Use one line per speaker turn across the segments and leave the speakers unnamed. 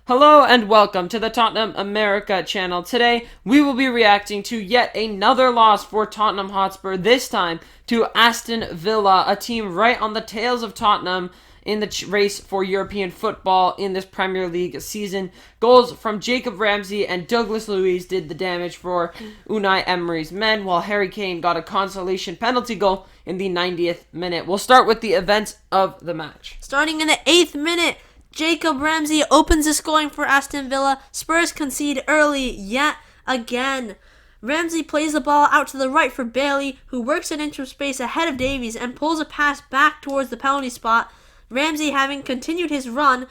Hello and welcome to the Tottenham America channel. Today we will be reacting to yet another loss for Tottenham Hotspur, this time to Aston Villa, a team right on the tails of Tottenham in the race for European football in this Premier League season. Goals from Jacob Ramsey and Douglas Luiz did the damage for Unai Emery's men, while Harry Kane got a consolation penalty goal in the 90th minute. We'll start with the events of the match.
Starting in the 8th minute, Jacob Ramsey opens the scoring for Aston Villa. Spurs concede early yet again. Ramsey plays the ball out to the right for Bailey, who works it into space ahead of Davies and pulls a pass back towards the penalty spot. Ramsey, having continued his run,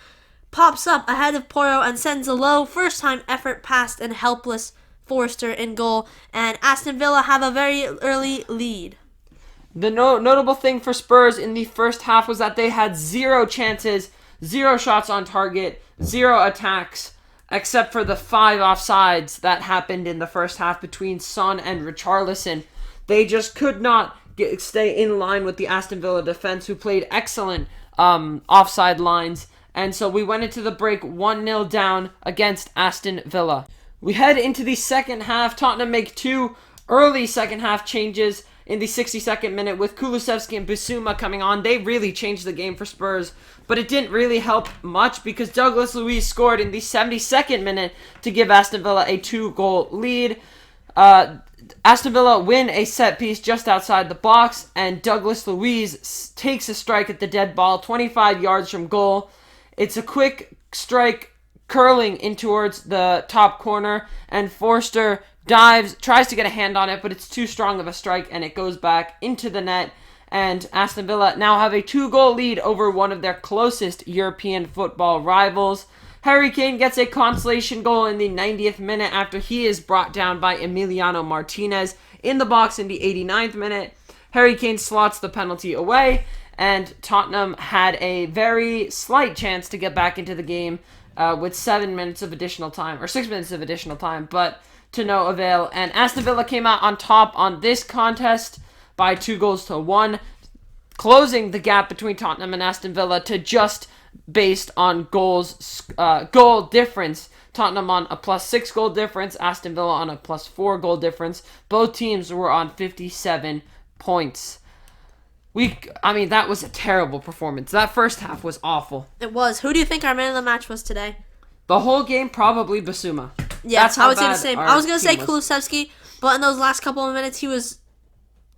pops up ahead of Porro and sends a low first-time effort past an helpless Forster in goal, and Aston Villa have a very early lead.
The notable thing for Spurs in the first half was that they had 0 chances, 0 shots on target, 0 attacks, except for the 5 offsides that happened in the first half between Son and Richarlison. They just could not stay in line with the Aston Villa defense, who played excellent offside lines. And so we went into the break 1-0 down against Aston Villa. We head into the second half. Tottenham make 2 early second half changes in the 62nd minute with Kulusevski and Bissouma coming on. They really changed the game for Spurs, but it didn't really help much because Douglas Luiz scored in the 72nd minute to give Aston Villa a 2-goal lead. Aston Villa win a set piece just outside the box, and Douglas Luiz takes a strike at the dead ball 25 yards from goal. It's a quick strike curling in towards the top corner, and Forster dives, tries to get a hand on it, but it's too strong of a strike, and it goes back into the net. And Aston Villa now have a 2-goal lead over one of their closest European football rivals. Harry Kane gets a consolation goal in the 90th minute after he is brought down by Emiliano Martinez in the box in the 89th minute. Harry Kane slots the penalty away, and Tottenham had a very slight chance to get back into the game with 7 minutes of additional time, or 6 minutes of additional time, but to no avail. And Aston Villa came out on top on this contest by 2-1, closing the gap between Tottenham and Aston Villa to just based on goal difference. Tottenham on a +6 goal difference, Aston Villa on a +4 goal difference. Both teams were on 57 points. That was a terrible performance. That first half was awful.
It was. Who do you think our man of the match was today?
The whole game, probably Bissouma.
Yeah, I would say the same. I was going to say Kulusevski, but in those last couple of minutes, he was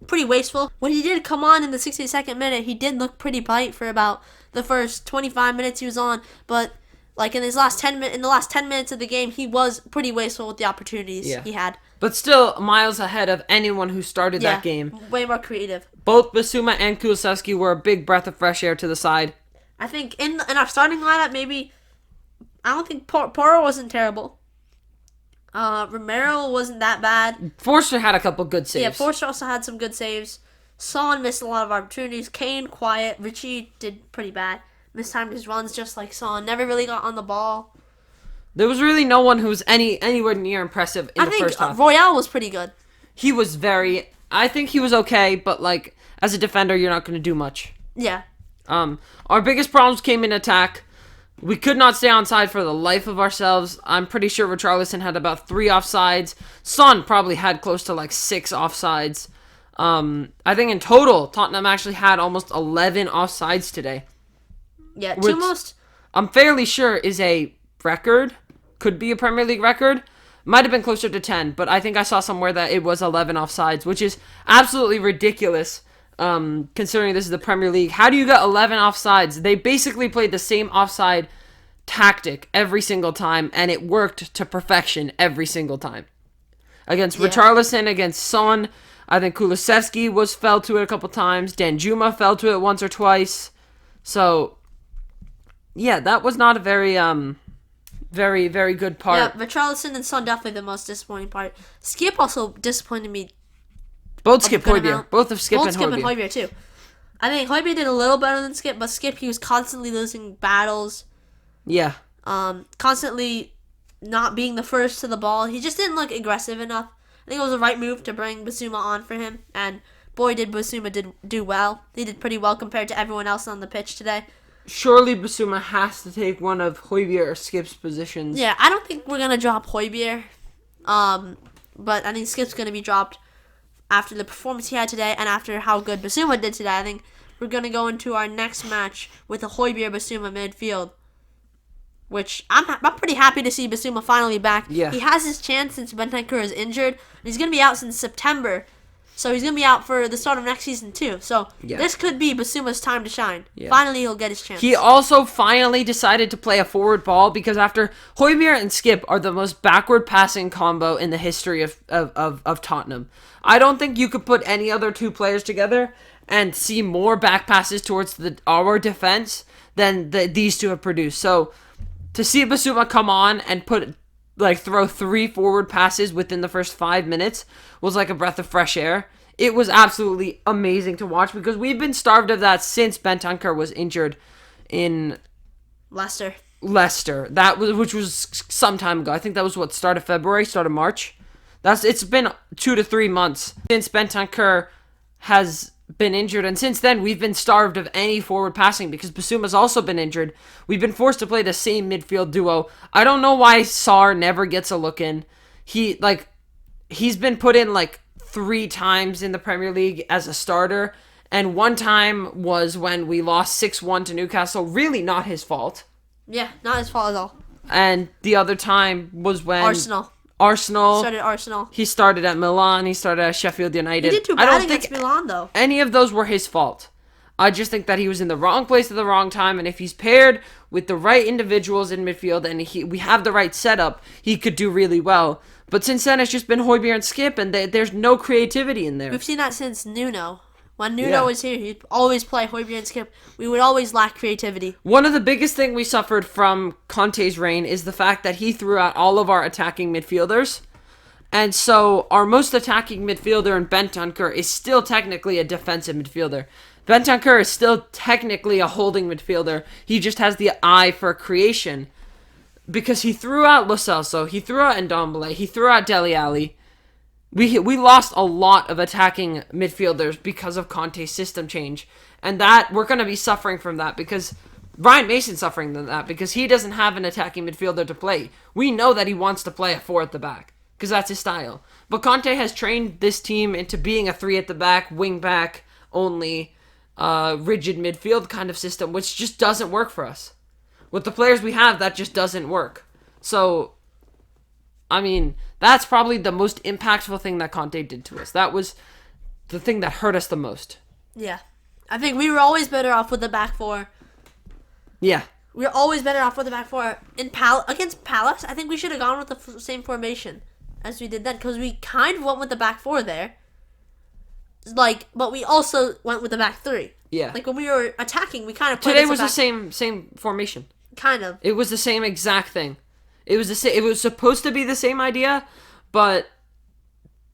pretty wasteful. When he did come on in the 62nd minute, he did look pretty bright for about the first 25 minutes he was on, but like in the last 10 minutes of the game, he was pretty wasteful with the opportunities he had.
But still miles ahead of anyone who started that game.
Way more creative.
Both Bissouma and Kulusevski were a big breath of fresh air to the side.
I think in our starting lineup, maybe I don't think Porro wasn't terrible. Romero wasn't that bad.
Forster had a couple good saves.
Yeah, Forster also had some good saves. Son missed a lot of opportunities. Kane, quiet. Richie did pretty bad. Mistimed his runs just like Son. Never really got on the ball.
There was really no one who was anywhere near impressive in the first half.
I think Royale was pretty good.
He was I think he was okay, but like as a defender, you're not going to do much.
Yeah.
Our biggest problems came in attack. We could not stay onside for the life of ourselves. I'm pretty sure Richarlison had about 3 offsides. Son probably had close to like 6 offsides. I think in total, Tottenham actually had almost 11 offsides today.
Yeah,
I'm fairly sure is a record. Could be a Premier League record. Might have been closer to 10, but I think I saw somewhere that it was 11 offsides, which is absolutely ridiculous, considering this is the Premier League. How do you get 11 offsides? They basically played the same offside tactic every single time, and it worked to perfection every single time. Against Richarlison, against Son, I think Kulusevski fell to it a couple times. Danjuma fell to it once or twice. So, yeah, that was not a very very, very good part.
Yeah, Richarlison and Son definitely the most disappointing part. Skip also disappointed me.
Both Skip Højbjerg. Both of Skip and
Skip and
Højbjerg
too. I think Højbjerg did a little better than Skip, but Skip, he was constantly losing battles.
Yeah.
Constantly not being the first to the ball. He just didn't look aggressive enough. I think it was the right move to bring Basuma on for him, and boy did Basuma do well. He did pretty well compared to everyone else on the pitch today.
Surely Basuma has to take one of Højbjerg or Skip's positions.
Yeah, I don't think we're going to drop Højbjerg, but I think Skip's going to be dropped after the performance he had today and after how good Basuma did today. I think we're going to go into our next match with a Højbjerg-Basuma midfield, which I'm pretty happy to see Basuma finally back.
Yeah.
He has his chance since Bentancur is injured. And he's going to be out since September. So he's going to be out for the start of next season too. So this could be Basuma's time to shine. Yeah. Finally, he'll get his chance.
He also finally decided to play a forward ball because after Højbjerg and Skip are the most backward passing combo in the history of Tottenham. I don't think you could put any other two players together and see more back passes towards our defense than these two have produced. So to see Basuma come on and throw 3 forward passes within the first 5 minutes was like a breath of fresh air. It was absolutely amazing to watch because we've been starved of that since Bentancur was injured in
Leicester.
Which was some time ago. I think that was start of February, start of March. It's been 2 to 3 months since Bentancur has been injured, and since then we've been starved of any forward passing because Basuma's also been injured. We've been forced to play the same midfield duo. I don't know why Sarr never gets a look in. He's been put in 3 times in the Premier League as a starter, and one time was when we lost 6-1 to Newcastle. Really not his fault.
Yeah, not his fault at all.
And the other time was when
Arsenal. Started Arsenal.
He started at Milan. He started at Sheffield United.
He did too bad against Milan, though.
Any of those were his fault. I just think that he was in the wrong place at the wrong time, and if he's paired with the right individuals in midfield and we have the right setup, he could do really well. But since then, it's just been Højbjerg and Skip, and there's no creativity in there.
We've seen that since Nuno. When Nuno was here, he'd always play Højbjerg and Skip. We would always lack creativity.
One of the biggest things we suffered from Conte's reign is the fact that he threw out all of our attacking midfielders. And so our most attacking midfielder in Bentancur is still technically a defensive midfielder. Bentancur is still technically a holding midfielder. He just has the eye for creation. Because he threw out Lo Celso, he threw out Ndombele, he threw out Dele Alli. We lost a lot of attacking midfielders because of Conte's system change. And that we're going to be suffering from that because Ryan Mason's suffering from that because he doesn't have an attacking midfielder to play. We know that he wants to play a 4 at the back because that's his style. But Conte has trained this team into being a 3 at the back, wing back only, rigid midfield kind of system, which just doesn't work for us. With the players we have, that just doesn't work. So, I mean, that's probably the most impactful thing that Conte did to us. That was the thing that hurt us the most.
Yeah. I think we were always better off with the back 4.
Yeah.
We were always better off with the back 4. Against Palace, I think we should have gone with the same formation as we did then, because we kind of went with the back 4 there. But we also went with the back 3.
Yeah.
When we were attacking, we kind of played
Today was the same formation.
Kind of.
It was the same exact thing. It was supposed to be the same idea, but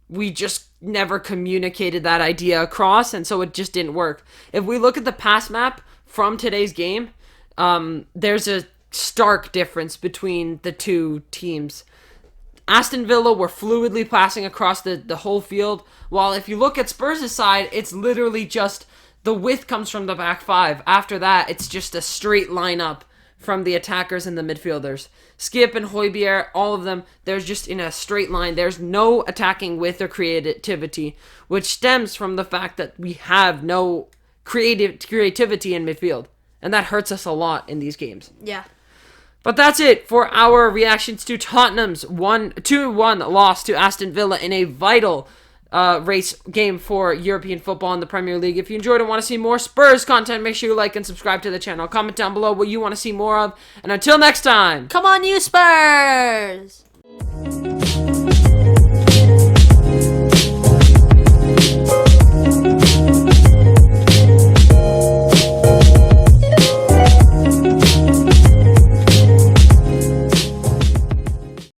we just never communicated that idea across, and so it just didn't work. If we look at the pass map from today's game, there's a stark difference between the two teams. Aston Villa were fluidly passing across the whole field, while if you look at Spurs' side, it's literally just the width comes from the back 5. After that, it's just a straight line up from the attackers and the midfielders. Skip and Højbjerg, all of them, there's just in a straight line. There's no attacking width or creativity, which stems from the fact that we have no creativity in midfield. And that hurts us a lot in these games.
Yeah.
But that's it for our reactions to Tottenham's 2-1 loss to Aston Villa in a vital race game for European football in the Premier League. If you enjoyed and want to see more Spurs content, make sure you like and subscribe to the channel. Comment down below what you want to see more of. And until next time,
come on, you Spurs!